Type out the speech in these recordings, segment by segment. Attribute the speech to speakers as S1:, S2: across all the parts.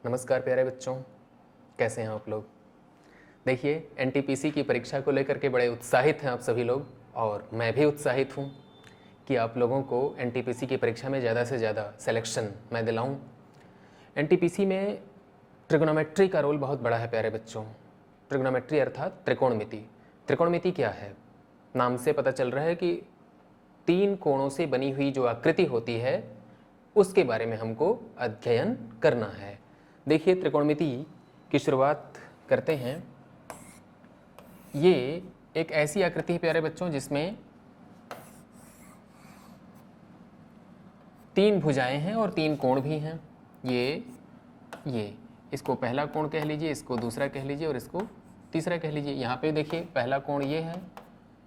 S1: नमस्कार प्यारे बच्चों, कैसे हैं आप लोग। देखिए, एनटीपीसी की परीक्षा को लेकर के बड़े उत्साहित हैं आप सभी लोग और मैं भी उत्साहित हूं कि आप लोगों को एनटीपीसी की परीक्षा में ज़्यादा से ज़्यादा सिलेक्शन मैं दिलाऊं। एनटीपीसी में ट्रिग्नोमेट्री का रोल बहुत बड़ा है प्यारे बच्चों। ट्रिग्नोमेट्री अर्थात त्रिकोणमिति। त्रिकोणमिति क्या है? नाम से पता चल रहा है कि तीन कोणों से बनी हुई जो आकृति होती है उसके बारे में हमको अध्ययन करना है। देखिए, त्रिकोणमिति की शुरुआत करते हैं। ये एक ऐसी आकृति है प्यारे बच्चों जिसमें तीन भुजाएं हैं और तीन कोण भी हैं। ये इसको पहला कोण कह लीजिए, इसको दूसरा कह लीजिए और इसको तीसरा कह लीजिए। यहाँ पे देखिए, पहला कोण ये है,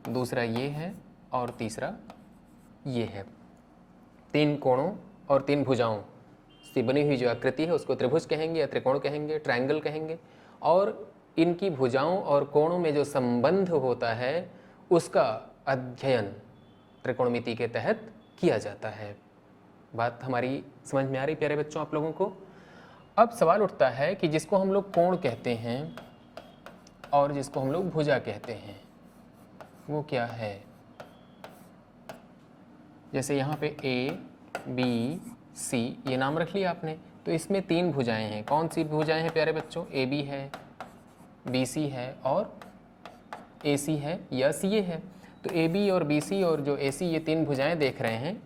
S1: दूसरा ये है और तीसरा ये है। तीन कोणों और तीन भुजाओं से बनी हुई जो आकृति है उसको त्रिभुज कहेंगे या त्रिकोण कहेंगे, ट्रायंगल कहेंगे। और इनकी भुजाओं और कोणों में जो संबंध होता है उसका अध्ययन त्रिकोणमिति के तहत किया जाता है। बात हमारी समझ में आ रही प्यारे बच्चों आप लोगों को? अब सवाल उठता है कि जिसको हम लोग कोण कहते हैं और जिसको हम लोग भुजा कहते हैं वो क्या है। जैसे यहाँ पे ए बी सी ये नाम रख लिया आपने, तो इसमें तीन भुजाएं हैं। कौन सी भुजाएं हैं प्यारे बच्चों? ए बी है, बी सी है और ए सी है या सी ए है। तो ए बी और बी सी और जो ए सी ये तीन भुजाएं देख रहे हैं,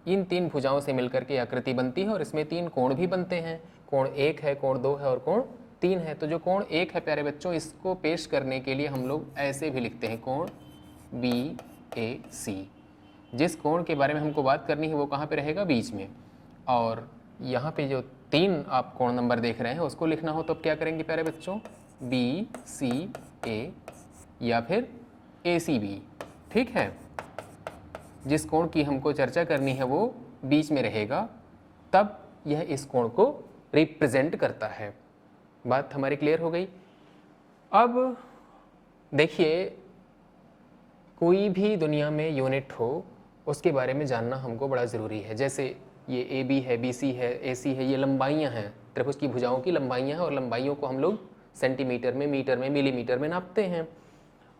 S1: इन तीन भुजाओं से मिलकर के आकृति बनती है और इसमें तीन कोण भी बनते हैं। कोण एक है, कोण दो है और कोण तीन है। तो जो कोण एक है प्यारे बच्चों, इसको पेश करने के लिए हम लोग ऐसे भी लिखते हैं, कोण बी ए सी। जिस कोण के बारे में हमको बात करनी है वो कहाँ पे रहेगा? बीच में। और यहाँ पे जो तीन आप कोण नंबर देख रहे हैं उसको लिखना हो तो अब क्या करेंगे प्यारे बच्चों? बी सी ए या फिर ए सी बी। ठीक है, जिस कोण की हमको चर्चा करनी है वो बीच में रहेगा, तब यह इस कोण को रिप्रेजेंट करता है। बात हमारी क्लियर हो गई। अब देखिए, कोई भी दुनिया में यूनिट हो उसके बारे में जानना हमको बड़ा ज़रूरी है। जैसे ये ए बी है, बी सी है, ए सी है, ये लंबाइयाँ हैं, त्रिभुज की भुजाओं की लंबाइयाँ हैं और लंबाइयों को हम लोग सेंटीमीटर में, मीटर में, मिलीमीटर में नापते हैं।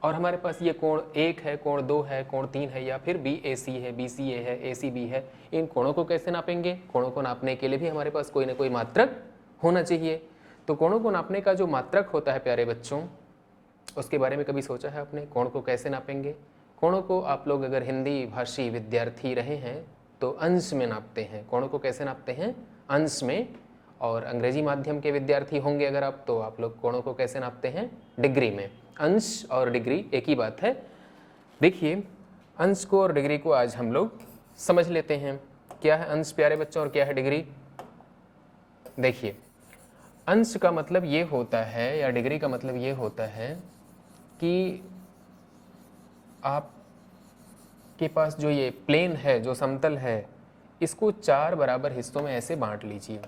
S1: और हमारे पास ये कोण एक है, कोण दो है, कोण तीन है या फिर बी ए सी है, बी सी ए है, ए सी बी है। इन कोणों को कैसे नापेंगे? कोणों को नापने के लिए भी हमारे पास कोई ना कोई मात्रक होना चाहिए। तो कोणों को नापने का जो मात्रक होता है प्यारे बच्चों, उसके बारे में कभी सोचा है आपने? कोण को कैसे नापेंगे? कोणों को आप लोग अगर हिंदी भाषी विद्यार्थी रहे हैं तो अंश में नापते हैं। कोणों को कैसे नापते हैं? अंश में। और अंग्रेजी माध्यम के विद्यार्थी होंगे अगर आप, तो आप लोग कोणों को कैसे नापते हैं? डिग्री में। अंश और डिग्री एक ही बात है। देखिए, अंश को और डिग्री को आज हम लोग समझ लेते हैं। क्या है अंश प्यारे बच्चों और क्या है डिग्री? देखिए, अंश का मतलब ये होता है या डिग्री का मतलब ये होता है कि आपके पास जो ये प्लेन है, जो समतल है, इसको चार बराबर हिस्सों में ऐसे बांट लीजिए।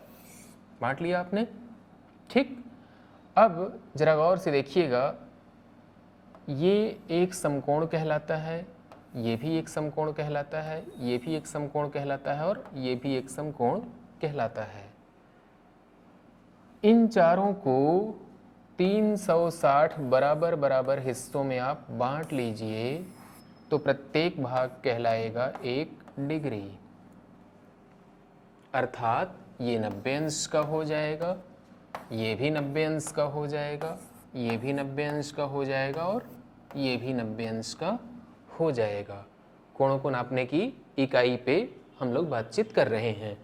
S1: बांट लिया आपने? ठीक। अब जरा गौर से देखिएगा, ये एक समकोण कहलाता है, ये भी एक समकोण कहलाता है, ये भी एक समकोण कहलाता है और ये भी एक समकोण कहलाता है। इन चारों को 360 बराबर बराबर हिस्सों में आप बांट लीजिए तो प्रत्येक भाग कहलाएगा एक डिग्री। अर्थात ये 90 अंश का हो जाएगा, ये भी 90 अंश का हो जाएगा, ये भी 90 अंश का हो जाएगा और ये भी 90 अंश का हो जाएगा। कोणों को नापने की इकाई पे हम लोग बातचीत कर रहे हैं।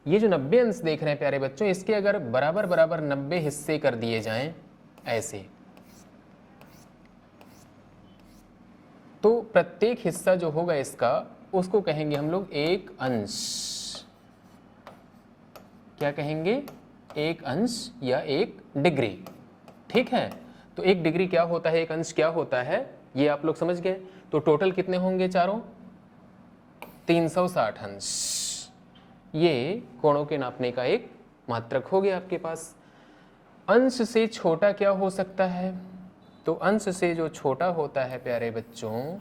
S1: ये जो 90 अंश देख रहे हैं प्यारे बच्चों, इसके अगर बराबर बराबर 90 हिस्से कर दिए जाएं ऐसे, तो प्रत्येक हिस्सा जो होगा इसका, उसको कहेंगे हम लोग एक अंश। क्या कहेंगे? एक अंश या एक डिग्री। ठीक है, तो एक डिग्री क्या होता है, एक अंश क्या होता है, ये आप लोग समझ गए। तो टोटल कितने होंगे चारों? 360 अंश। ये कोणों के नापने का एक मात्रक हो गया आपके पास। अंश से छोटा क्या हो सकता है? तो अंश से जो छोटा होता है प्यारे बच्चों,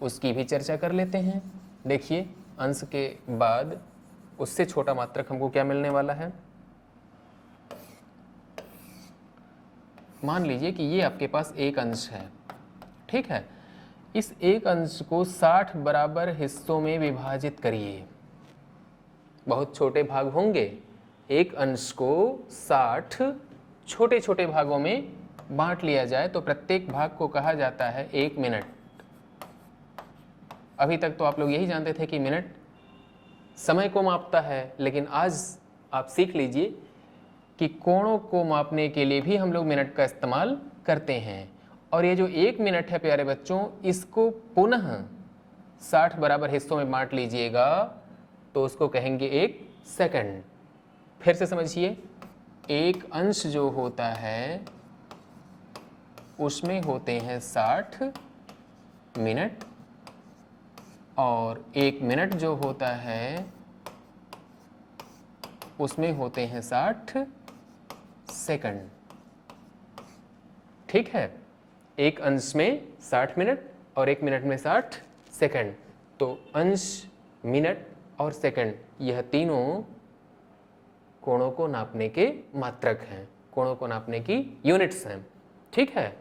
S1: उसकी भी चर्चा कर लेते हैं। देखिए, अंश के बाद उससे छोटा मात्रक हमको क्या मिलने वाला है? मान लीजिए कि ये आपके पास एक अंश है, ठीक है। इस एक अंश को 60 बराबर हिस्सों में विभाजित करिए। बहुत छोटे भाग होंगे, एक अंश को 60 छोटे छोटे भागों में बांट लिया जाए तो प्रत्येक भाग को कहा जाता है 1 मिनट। अभी तक तो आप लोग यही जानते थे कि मिनट समय को मापता है, लेकिन आज आप सीख लीजिए कि कोणों को मापने के लिए भी हम लोग मिनट का इस्तेमाल करते हैं। और ये जो 1 मिनट है प्यारे बच्चों, इसको पुनः 60 बराबर हिस्सों में बांट लीजिएगा तो उसको कहेंगे 1 सेकंड। फिर से समझिए, एक अंश जो होता है उसमें होते हैं 60 मिनट और 1 मिनट जो होता है उसमें होते हैं 60 सेकंड, ठीक है। एक अंश में 60 मिनट और 1 मिनट में 60 सेकंड। तो अंश, मिनट और सेकंड यह तीनों कोणों को नापने के मात्रक हैं, कोणों को नापने की यूनिट्स हैं, ठीक है।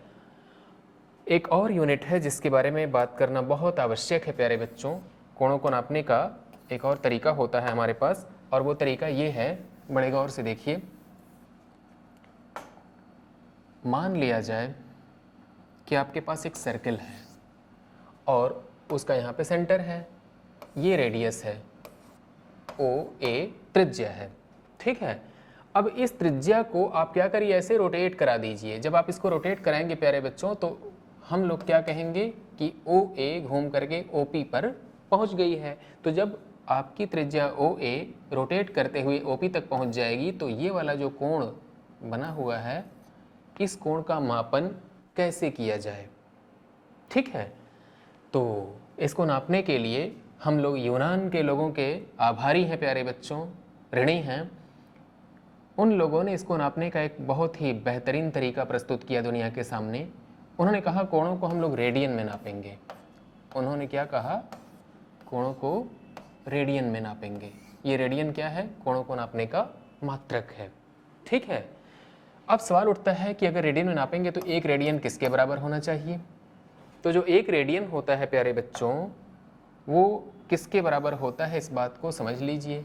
S1: एक और यूनिट है जिसके बारे में बात करना बहुत आवश्यक है प्यारे बच्चों। कोणों को नापने का एक और तरीका होता है हमारे पास, और वो तरीका ये है, बड़े गौर से देखिए। मान लिया जाए कि आपके पास एक सर्कल है और उसका यहाँ पे सेंटर है, ये रेडियस है, ओ ए त्रिज्या है, ठीक है। अब इस त्रिज्या को आप क्या करिए, ऐसे रोटेट करा दीजिए। जब आप इसको रोटेट कराएंगे प्यारे बच्चों तो हम लोग क्या कहेंगे कि ओ ए घूम करके ओ पी पर पहुँच गई है। तो जब आपकी त्रिज्या ओ ए रोटेट करते हुए ओ पी तक पहुँच जाएगी तो ये वाला जो कोण बना हुआ है, इस कोण का मापन कैसे किया जाए, ठीक है। तो इसको नापने के लिए हम लोग यूनान के लोगों के आभारी हैं प्यारे बच्चों, ऋणी हैं। उन लोगों ने इसको नापने का एक बहुत ही बेहतरीन तरीका प्रस्तुत किया दुनिया के सामने। उन्होंने कहा कोणों को हम लोग रेडियन में नापेंगे। उन्होंने क्या कहा, कोणों को रेडियन में नापेंगे। ये रेडियन क्या है, कोणों को नापने का मात्रक है, ठीक है। अब सवाल उठता है कि अगर रेडियन में नापेंगे तो एक रेडियन किसके बराबर होना चाहिए। तो जो एक रेडियन होता है प्यारे बच्चों, वो किसके बराबर होता है, इस बात को समझ लीजिए।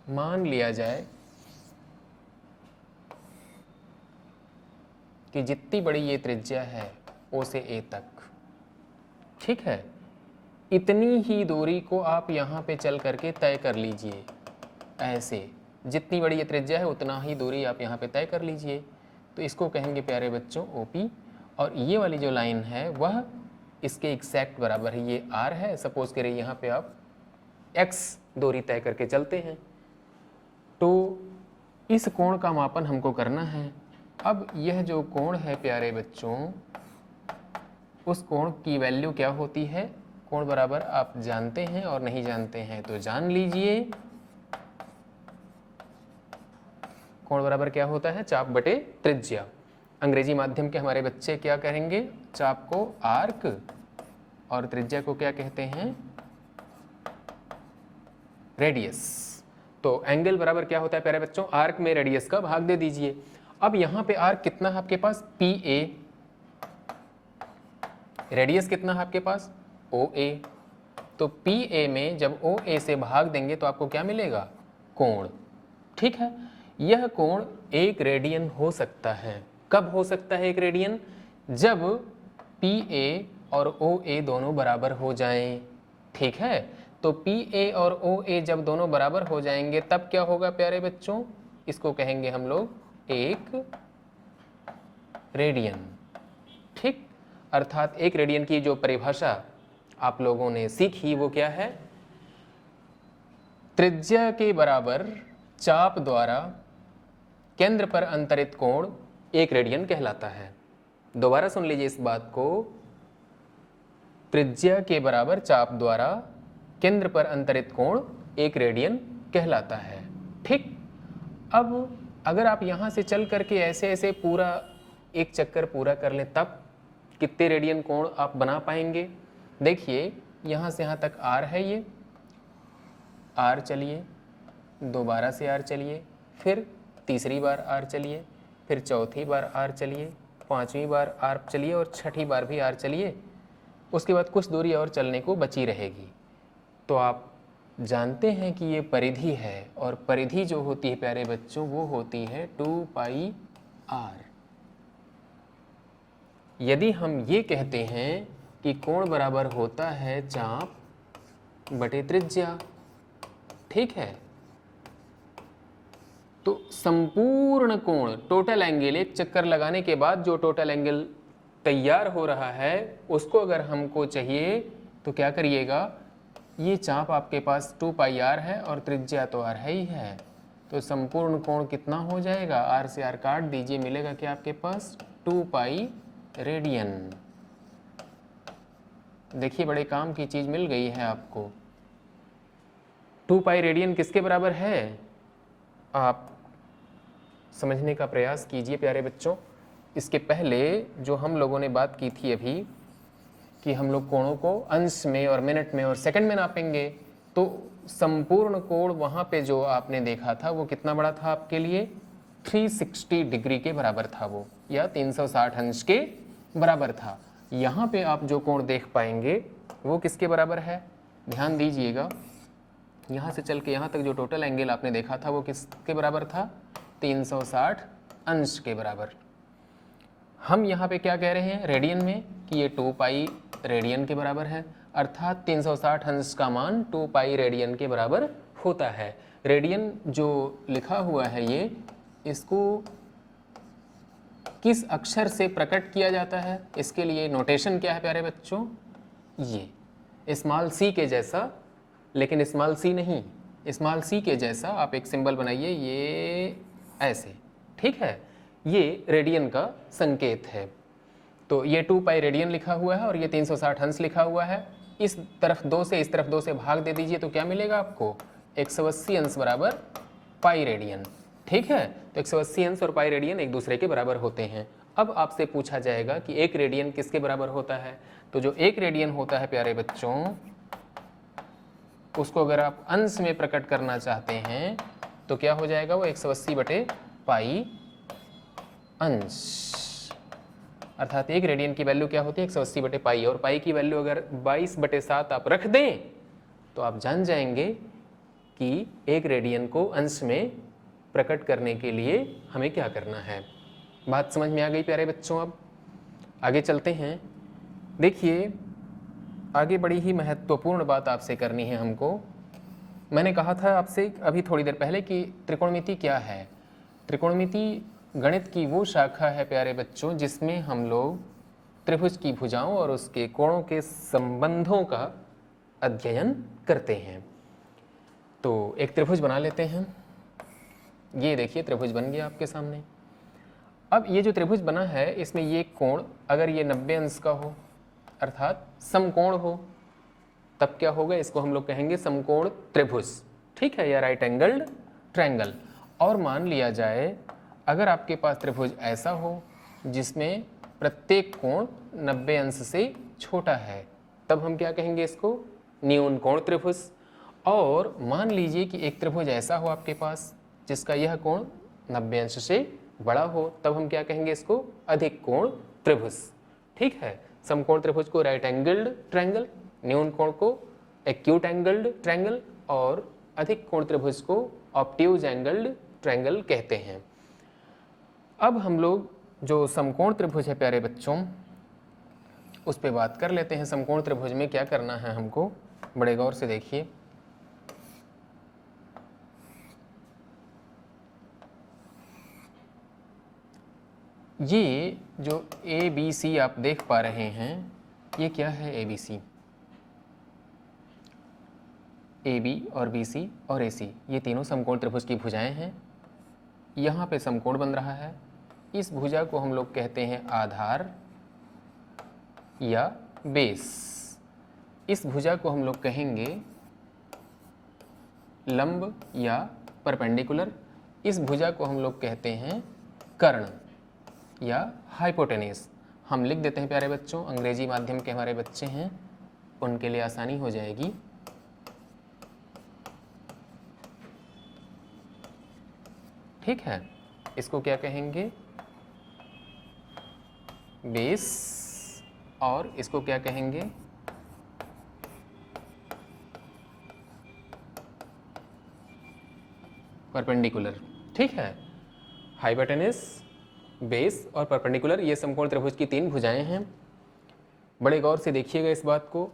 S1: मान लिया जाए कि जितनी बड़ी ये त्रिज्या है ओ से ए तक, ठीक है, इतनी ही दूरी को आप यहाँ पे चल करके तय कर लीजिए। ऐसे जितनी बड़ी ये त्रिज्या है उतना ही दूरी आप यहाँ पे तय कर लीजिए। तो इसको कहेंगे प्यारे बच्चों ओपी, और ये वाली जो लाइन है वह इसके एग्जैक्ट बराबर है, ये आर है। सपोज करिए यहाँ पे आप एक्स दूरी तय करके चलते हैं, तो इस कोण का मापन हमको करना है। अब यह जो कोण है प्यारे बच्चों, उस कोण की वैल्यू क्या होती है, कोण बराबर आप जानते हैं और नहीं जानते हैं तो जान लीजिए। कोण बराबर क्या होता है, चाप बटे त्रिज्या। अंग्रेजी माध्यम के हमारे बच्चे क्या कहेंगे, चाप को आर्क और त्रिज्या को क्या कहते हैं, रेडियस। तो एंगल बराबर क्या होता है प्यारे बच्चों, आर्क में रेडियस का भाग दे दीजिए। अब यहाँ पे आर्क कितना है आपके पास, पी ए, रेडियस कितना है आपके पास, ओ ए। तो पी ए में जब ओ ए से भाग देंगे तो आपको क्या मिलेगा, कोण, ठीक है। यह कोण 1 रेडियन हो सकता है। कब हो सकता है 1 रेडियन, जब पी ए और ओ ए दोनों बराबर हो जाएं, ठीक है। तो पी ए और ओ ए जब दोनों बराबर हो जाएंगे तब क्या होगा प्यारे बच्चों, इसको कहेंगे हम लोग 1 रेडियन, ठीक। अर्थात 1 रेडियन की जो परिभाषा आप लोगों ने सीखी वो क्या है, त्रिज्या के बराबर चाप द्वारा केंद्र पर अंतरित कोण 1 रेडियन कहलाता है। दोबारा सुन लीजिए इस बात को, त्रिज्या के बराबर चाप द्वारा केंद्र पर अंतरित कोण 1 रेडियन कहलाता है, ठीक। अब अगर आप यहाँ से चल करके ऐसे ऐसे पूरा एक चक्कर पूरा कर लें तब कितने रेडियन कोण आप बना पाएंगे। देखिए यहाँ से यहाँ तक आर है, ये आर चलिए, दोबारा से आर चलिए, फिर तीसरी बार आर चलिए, फिर चौथी बार आर चलिए, पांचवी बार आर चलिए और छठी बार भी आर चलिए। उसके बाद कुछ दूरी और चलने को बची रहेगी। तो आप जानते हैं कि ये परिधि है, और परिधि जो होती है प्यारे बच्चों वो होती है 2 पाई आर। यदि हम ये कहते हैं कि कोण बराबर होता है चाप बटे त्रिज्या, ठीक है, तो संपूर्ण कोण टोटल एंगल, एक चक्कर लगाने के बाद जो टोटल एंगल तैयार हो रहा है उसको अगर हमको चाहिए तो क्या करिएगा, ये चाप आपके पास 2 पाई आर है और त्रिज्या तो आर है ही है, तो संपूर्ण कोण कितना हो जाएगा, आर से आर काट दीजिए, मिलेगा क्या आपके पास 2 पाई रेडियन। देखिए बड़े काम की चीज मिल गई है आपको। 2 पाई रेडियन किसके बराबर है, आप समझने का प्रयास कीजिए प्यारे बच्चों। इसके पहले जो हम लोगों ने बात की थी अभी कि हम लोग कोणों को अंश में और मिनट में और सेकंड में नापेंगे, तो संपूर्ण कोण वहाँ पे जो आपने देखा था वो कितना बड़ा था आपके लिए, 360 डिग्री के बराबर था वो, या 360 अंश के बराबर था। यहाँ पे आप जो कोण देख पाएंगे वो किसके बराबर है, ध्यान दीजिएगा। यहाँ से चल के यहाँ तक जो टोटल एंगल आपने देखा था वो किसके बराबर था, 360 अंश के बराबर। हम यहाँ पे क्या कह रहे हैं रेडियन में कि ये 2 पाई रेडियन के बराबर है, अर्थात 360 अंश का मान 2 पाई रेडियन के बराबर होता है। रेडियन जो लिखा हुआ है ये, इसको किस अक्षर से प्रकट किया जाता है, इसके लिए नोटेशन क्या है प्यारे बच्चों, ये स्मॉल सी के जैसा, लेकिन स्मॉल सी नहीं, स्मॉल सी के जैसा आप एक सिंबल बनाइए, ये ऐसे, ठीक है, ये रेडियन का संकेत है। तो ये 2 पाई रेडियन लिखा हुआ है और ये 360 अंश लिखा हुआ है। इस तरफ 2 से इस तरफ 2 से भाग दे दीजिए तो क्या मिलेगा आपको, 180 अंश बराबर पाई रेडियन, ठीक है। तो 180 अंश और पाई रेडियन एक दूसरे के बराबर होते हैं। अब आपसे पूछा जाएगा कि 1 रेडियन किसके बराबर होता है, तो जो 1 रेडियन होता है प्यारे बच्चों, उसको अगर आप अंश में प्रकट करना चाहते हैं तो क्या हो जाएगा, वो 180 बटे पाई अंश, अर्थात 1 रेडियन की वैल्यू क्या होती है, 180 बटे पाई, और पाई की वैल्यू अगर 22/7 आप रख दें तो आप जान जाएंगे कि 1 रेडियन को अंश में प्रकट करने के लिए हमें क्या करना है। बात समझ में आ गई प्यारे बच्चों। अब आगे चलते हैं। देखिए आगे बड़ी ही महत्वपूर्ण बात आपसे करनी है हमको। मैंने कहा था आपसे अभी थोड़ी देर पहले कि त्रिकोणमिति क्या है। त्रिकोणमिति गणित की वो शाखा है प्यारे बच्चों जिसमें हम लोग त्रिभुज की भुजाओं और उसके कोणों के संबंधों का अध्ययन करते हैं। तो एक त्रिभुज बना लेते हैं। ये देखिए त्रिभुज बन गया आपके सामने। अब ये जो त्रिभुज बना है इसमें ये कोण अगर ये 90 अंश का हो अर्थात समकोण हो तब क्या होगा, इसको हम लोग कहेंगे समकोण त्रिभुज, ठीक है, या राइट एंगल्ड ट्रायंगल। और मान लिया जाए अगर आपके पास त्रिभुज ऐसा हो जिसमें प्रत्येक कोण 90 अंश से छोटा है तब हम क्या कहेंगे, इसको न्यून कोण त्रिभुज। और मान लीजिए कि एक त्रिभुज ऐसा हो आपके पास जिसका यह कोण 90 अंश से बड़ा हो तब हम क्या कहेंगे, इसको अधिक कोण त्रिभुज, ठीक है। समकोण त्रिभुज को राइट एंगल्ड ट्रायंगल, न्यून कोण को एक्यूट एंगल्ड ट्रायंगल और अधिक कोण त्रिभुज को ऑब्ट्यूज एंगल्ड ट्रायंगल कहते हैं। अब हम लोग जो समकोण त्रिभुज है प्यारे बच्चों उस पे बात कर लेते हैं। समकोण त्रिभुज में क्या करना है हमको, बड़े गौर से देखिए। ये जो ए बी सी आप देख पा रहे हैं ये क्या है, A B C, A B और बी सी और ए सी ये तीनों समकोण त्रिभुज की भुजाएं हैं। यहाँ पे समकोण बन रहा है। इस भुजा को हम लोग कहते हैं आधार या बेस। इस भुजा को हम लोग कहेंगे लंब या परपेंडिकुलर। इस भुजा को हम लोग कहते हैं कर्ण या हाइपोटेनिस। हम लिख देते हैं प्यारे बच्चों, अंग्रेजी माध्यम के हमारे बच्चे हैं उनके लिए आसानी हो जाएगी। ठीक है, इसको क्या कहेंगे, बेस और इसको क्या कहेंगे, परपेंडिकुलर। ठीक है, हाइपोटेनस, बेस और परपेंडिकुलर, ये समकोण त्रिभुज की 3 भुजाएं हैं। बड़े गौर से देखिएगा इस बात को।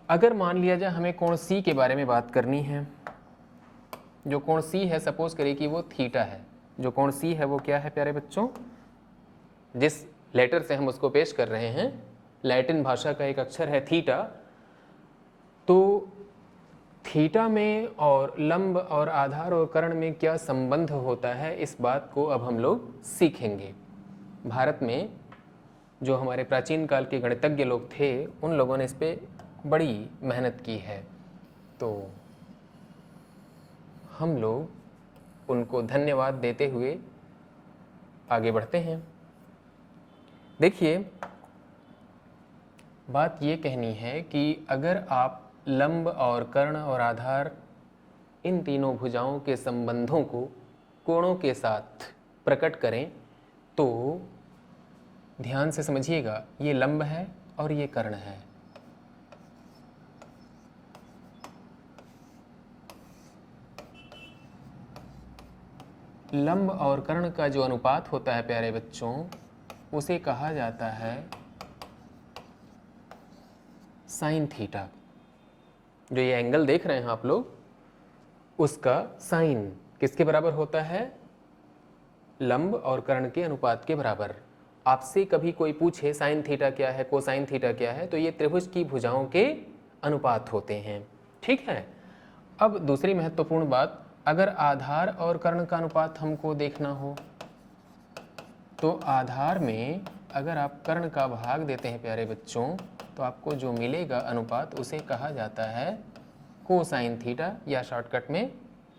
S1: अगर मान लिया जाए हमें कोण सी के बारे में बात करनी है, जो कोण सी है सपोज करिए कि वो थीटा है। जो कोण सी है वो क्या है प्यारे बच्चों, जिस लेटर से हम उसको पेश कर रहे हैं, लैटिन भाषा का एक अक्षर है थीटा। तो थीटा में और लंब और आधार और कर्ण में क्या संबंध होता है, इस बात को अब हम लोग सीखेंगे। भारत में जो हमारे प्राचीन काल के गणितज्ञ लोग थे, उन लोगों ने इस पे बड़ी मेहनत की है, तो हम लोग उनको धन्यवाद देते हुए आगे बढ़ते हैं। देखिए, बात ये कहनी है कि अगर आप लंब और कर्ण और आधार, इन तीनों भुजाओं के संबंधों को कोणों के साथ प्रकट करें, तो ध्यान से समझिएगा, ये लंब है और ये कर्ण है। लंब और कर्ण का जो अनुपात होता है प्यारे बच्चों, उसे कहा जाता है साइन थीटा। जो ये एंगल देख रहे हैं आप लोग, उसका साइन किसके बराबर होता है, लंब और कर्ण के अनुपात के बराबर। आपसे कभी कोई पूछे साइन थीटा क्या है, कोसाइन थीटा क्या है, तो ये त्रिभुज की भुजाओं के अनुपात होते हैं। ठीक है, अब दूसरी महत्वपूर्ण बात, अगर आधार और कर्ण का अनुपात हमको देखना हो, तो आधार में अगर आप कर्ण का भाग देते हैं प्यारे बच्चों, तो आपको जो मिलेगा अनुपात, उसे कहा जाता है कोसाइन थीटा या शॉर्टकट में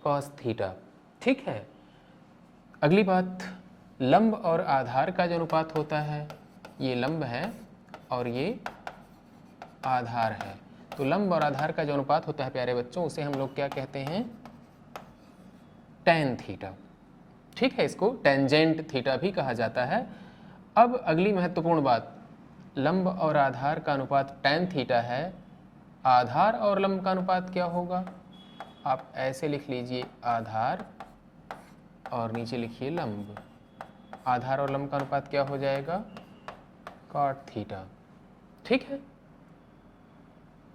S1: कॉस थीटा। ठीक है, अगली बात, लंब और आधार का जो अनुपात होता है, ये लंब है और ये आधार है। तो लंब और आधार का जो अनुपात होता है प्यारे बच्चों, उसे हम लोग क्या कहते हैं, टैन थीटा। ठीक है, इसको टेंजेंट थीटा भी कहा जाता है। अब अगली महत्वपूर्ण बात, लंब और आधार का अनुपात टैन थीटा है, आधार और लंब का अनुपात क्या होगा, आप ऐसे लिख लीजिए, आधार और नीचे लिखिए लंब। आधार और लंब का अनुपात क्या हो जाएगा, कॉट थीटा। ठीक है,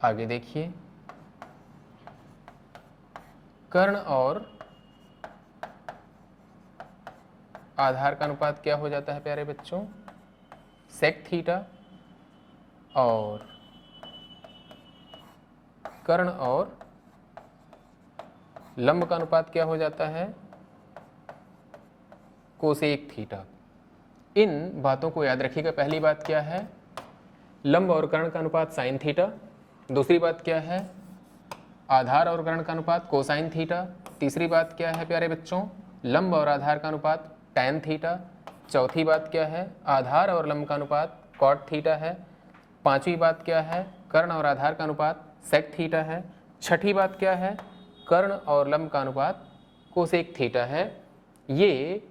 S1: आगे देखिए, कर्ण और आधार का अनुपात क्या हो जाता है प्यारे बच्चों, सेक थीटा, और कर्ण और लंब का अनुपात क्या हो जाता है, कोसेक थीटा। इन बातों को याद रखिएगा। पहली बात क्या है, लंब और कर्ण का अनुपात साइन थीटा। दूसरी बात क्या है, आधार और कर्ण का अनुपात कोसाइन थीटा। तीसरी बात क्या है प्यारे बच्चों, लंब और आधार का अनुपात टैन थीटा। चौथी बात क्या है, आधार और लंब का अनुपात कॉट थीटा है। पांचवी बात क्या है, कर्ण और आधार का अनुपात सेक थीटा है। छठी बात क्या है, कर्ण और लंब का अनुपात कोसेक थीटा है। ये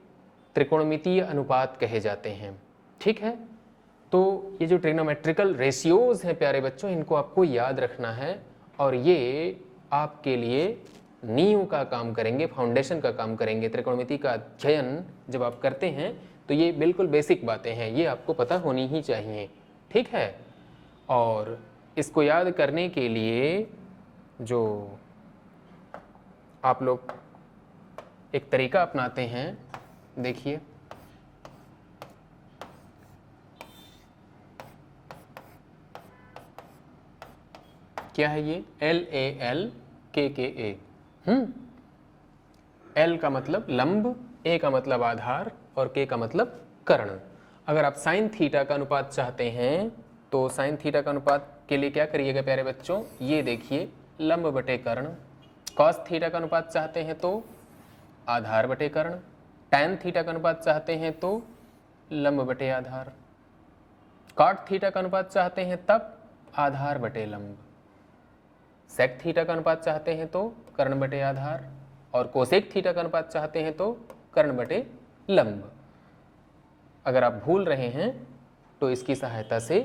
S1: त्रिकोणमितीय अनुपात कहे जाते हैं। ठीक है, तो ये जो ट्रिग्नोमेट्रिकल रेशियोज हैं प्यारे बच्चों, इनको आपको याद रखना है, और ये आपके लिए नींव का काम करेंगे, फाउंडेशन का काम करेंगे। त्रिकोणमिति का अध्ययन जब आप करते हैं, तो ये बिल्कुल बेसिक बातें हैं, ये आपको पता होनी ही चाहिए। ठीक है, और इसको याद करने के लिए जो आप लोग एक तरीका अपनाते हैं, देखिए, क्या है ये, LALKKA। L का मतलब लंब, A का मतलब आधार और K का मतलब कर्ण। अगर आप साइन थीटा का अनुपात चाहते हैं, तो साइन थीटा का अनुपात के लिए क्या करिएगा प्यारे बच्चों, ये देखिए, लंब बटे कर्ण। कॉस थीटा का अनुपात चाहते हैं तो आधार बटे कर्ण। टैन थीटा का अनुपात चाहते हैं तो लंब बटे आधार। कॉट थीटा का अनुपात चाहते हैं तब आधार बटे लंब। सेक थीटा का अनुपात चाहते हैं तो कर्ण बटे आधार, और कोसेक थीटा का अनुपात चाहते हैं तो कर्ण बटे लंब। अगर आप भूल रहे हैं तो इसकी सहायता से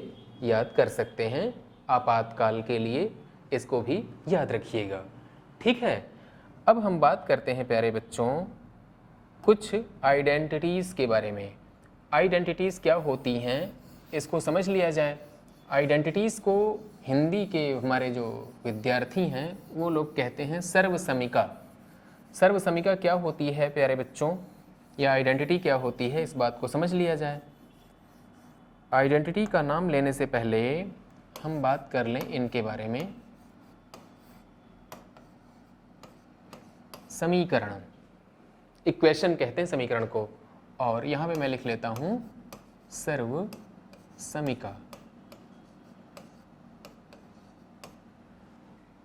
S1: याद कर सकते हैं। आपातकाल के लिए इसको भी याद रखिएगा। ठीक है, अब हम बात करते हैं प्यारे बच्चों कुछ आइडेंटिटीज़ के बारे में। आइडेंटिटीज़ क्या होती हैं इसको समझ लिया जाए। आइडेंटिटीज़ को हिंदी के हमारे जो विद्यार्थी हैं वो लोग कहते हैं सर्वसमिका। सर्वसमिका क्या होती है प्यारे बच्चों, या आइडेंटिटी क्या होती है, इस बात को समझ लिया जाए। आइडेंटिटी का नाम लेने से पहले हम बात कर लें इनके बारे में। समीकरण, इक्वेशन कहते हैं समीकरण को, और यहाँ पे मैं लिख लेता हूँ सर्वसमिका।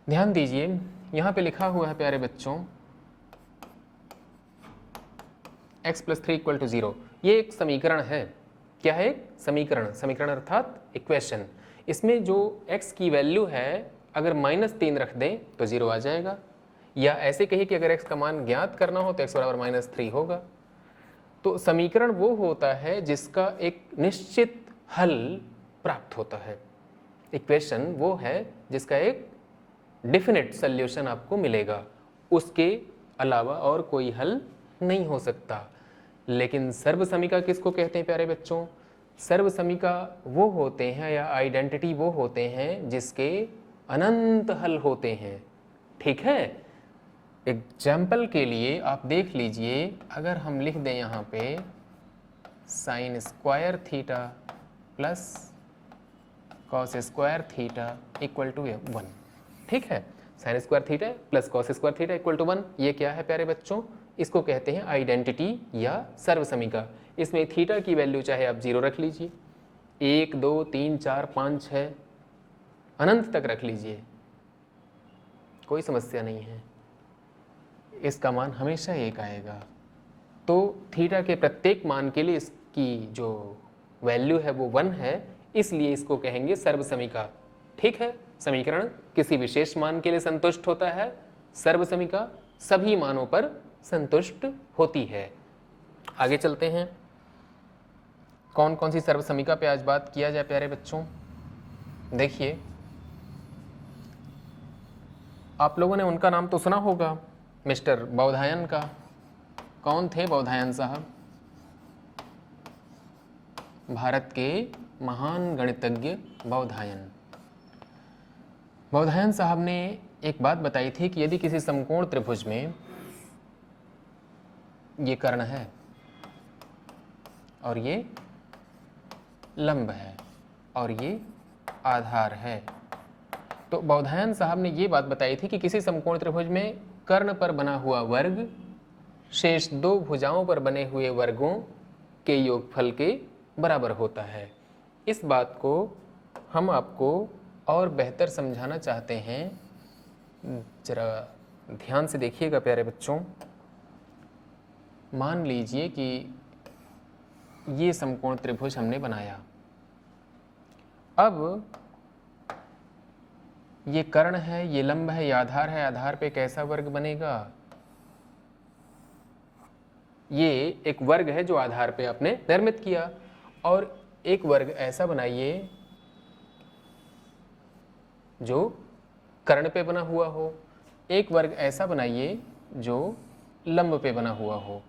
S1: ध्यान दीजिए, यहाँ पे लिखा हुआ है प्यारे बच्चों x + 3 = 0। ये एक समीकरण है। क्या है? एक समीकरण। समीकरण अर्थात इक्वेशन। इसमें जो x की वैल्यू है अगर -3 रख दें तो 0 आ जाएगा, या ऐसे कहिए कि अगर x का मान ज्ञात करना हो तो x = -3 होगा। तो समीकरण वो होता है जिसका एक निश्चित हल प्राप्त होता है। इक्वेशन वो है जिसका एक डेफिनेट सॉल्यूशन आपको मिलेगा, उसके अलावा और कोई हल नहीं हो सकता। लेकिन सर्वसमिका किसको कहते हैं प्यारे बच्चों? सर्वसमिका वो होते हैं या आइडेंटिटी वो होते हैं जिसके अनंत हल होते हैं। ठीक है, एग्जाम्पल के लिए आप देख लीजिए, अगर हम लिख दें यहाँ पे sin² theta plus cos² theta = 1। ठीक है, sin² theta plus cos² theta = 1। ये क्या है प्यारे बच्चों? इसको कहते हैं आइडेंटिटी या सर्वसमिका। इसमें थीटा की वैल्यू चाहे आप 0 रख लीजिए, 1 2 3 4 5 6 अनंत तक रख लीजिए, कोई समस्या नहीं है, इसका मान हमेशा 1 आएगा। तो थीटा के प्रत्येक मान के लिए इसकी जो वैल्यू है वो 1 है, इसलिए इसको कहेंगे सर्वसमिका। ठीक है, समीकरण किसी विशेष मान के लिए संतुष्ट होता है, सर्वसमिका सभी मानों पर संतुष्ट होती है। आगे चलते हैं, कौन कौन सी सर्वसमिका पे आज बात किया जाए प्यारे बच्चों। देखिए, आप लोगों ने उनका नाम तो सुना होगा, मिस्टर बोधायन का। कौन थे बोधायन साहब? भारत के महान गणितज्ञ बोधायन। बोधायन साहब ने एक बात बताई थी कि यदि किसी समकोण त्रिभुज में ये कर्ण है और ये लंब है और ये आधार है, तो बोधायन साहब ने ये बात बताई थी कि किसी समकोण त्रिभुज में कर्ण पर बना हुआ वर्ग शेष 2 भुजाओं पर बने हुए वर्गों के योगफल के बराबर होता है। इस बात को हम आपको और बेहतर समझाना चाहते हैं, जरा ध्यान से देखिएगा प्यारे बच्चों। मान लीजिए कि ये समकोण त्रिभुज हमने बनाया, अब ये कर्ण है, ये लंब है, ये आधार है, आधार पे कैसा वर्ग बनेगा? ये एक वर्ग है जो आधार पे आपने निर्मित किया, और एक वर्ग ऐसा बनाइए जो कर्ण पे बना हुआ हो, एक वर्ग ऐसा बनाइए जो लंब पे बना हुआ हो।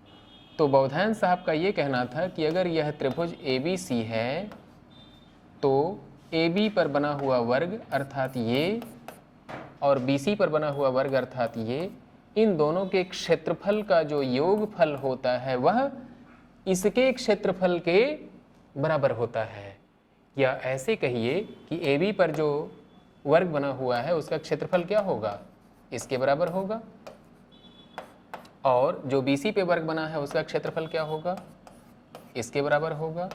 S1: तो बोधायन साहब का ये कहना था कि अगर यह त्रिभुज ABC है तो AB पर बना हुआ वर्ग अर्थात ये और BC पर बना हुआ वर्ग अर्थात ये, इन दोनों के क्षेत्रफल का जो योगफल होता है वह इसके क्षेत्रफल के बराबर होता है। या ऐसे कहिए कि AB पर जो वर्ग बना हुआ है उसका क्षेत्रफल क्या होगा? इसके बराबर होगा, और जो BC पे वर्ग बना है उसका क्षेत्रफल क्या होगा? इसके बराबर होगा।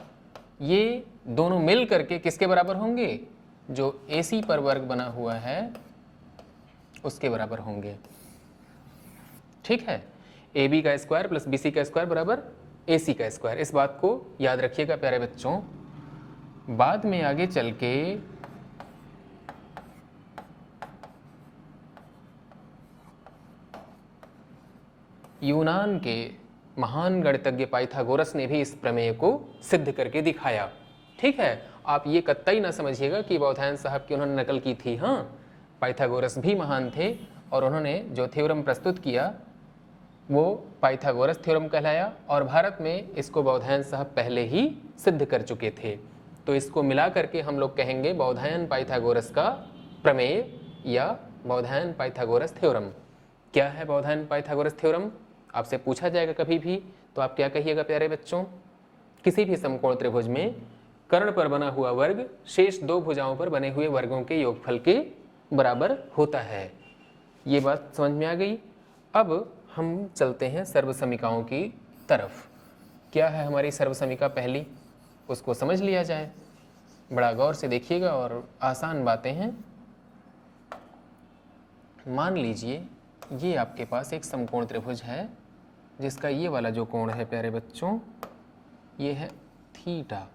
S1: ये दोनों मिल करके किसके बराबर होंगे? जो AC पर वर्ग बना हुआ है उसके बराबर होंगे। ठीक है, AB का स्क्वायर प्लस BC का स्क्वायर बराबर AC का स्क्वायर। इस बात को याद रखिएगा प्यारे बच्चों। बाद में आगे चल के यूनान के महान गणितज्ञ पाइथागोरस ने भी इस प्रमेय को सिद्ध करके दिखाया। ठीक है, आप ये कतई ना समझिएगा कि बोधायन साहब की उन्होंने नकल की थी। हाँ, पाइथागोरस भी महान थे और उन्होंने जो थ्योरम प्रस्तुत किया वो पाइथागोरस थ्योरम कहलाया और भारत में इसको बोधायन साहब पहले ही सिद्ध कर चुके थे। तो इसको मिला करके हम लोग कहेंगे बोधायन पाइथागोरस का प्रमेय या बोधायन पाइथागोरस थ्योरम। क्या है बोधायन पाइथागोरस थ्योरम? आपसे पूछा जाएगा कभी भी तो आप क्या कहिएगा प्यारे बच्चों? किसी भी समकोण त्रिभुज में कर्ण पर बना हुआ वर्ग शेष दो भुजाओं पर बने हुए वर्गों के योगफल के बराबर होता है। ये बात समझ में आ गई। अब हम चलते हैं सर्वसमीकाओं की तरफ। क्या है हमारी सर्वसमीका पहली, उसको समझ लिया जाए। बड़ा गौर से देखिएगा और आसान बातें हैं। मान लीजिए ये आपके पास एक समकोण त्रिभुज है जिसका ये वाला जो कोण है प्यारे बच्चों, ये है थीटा।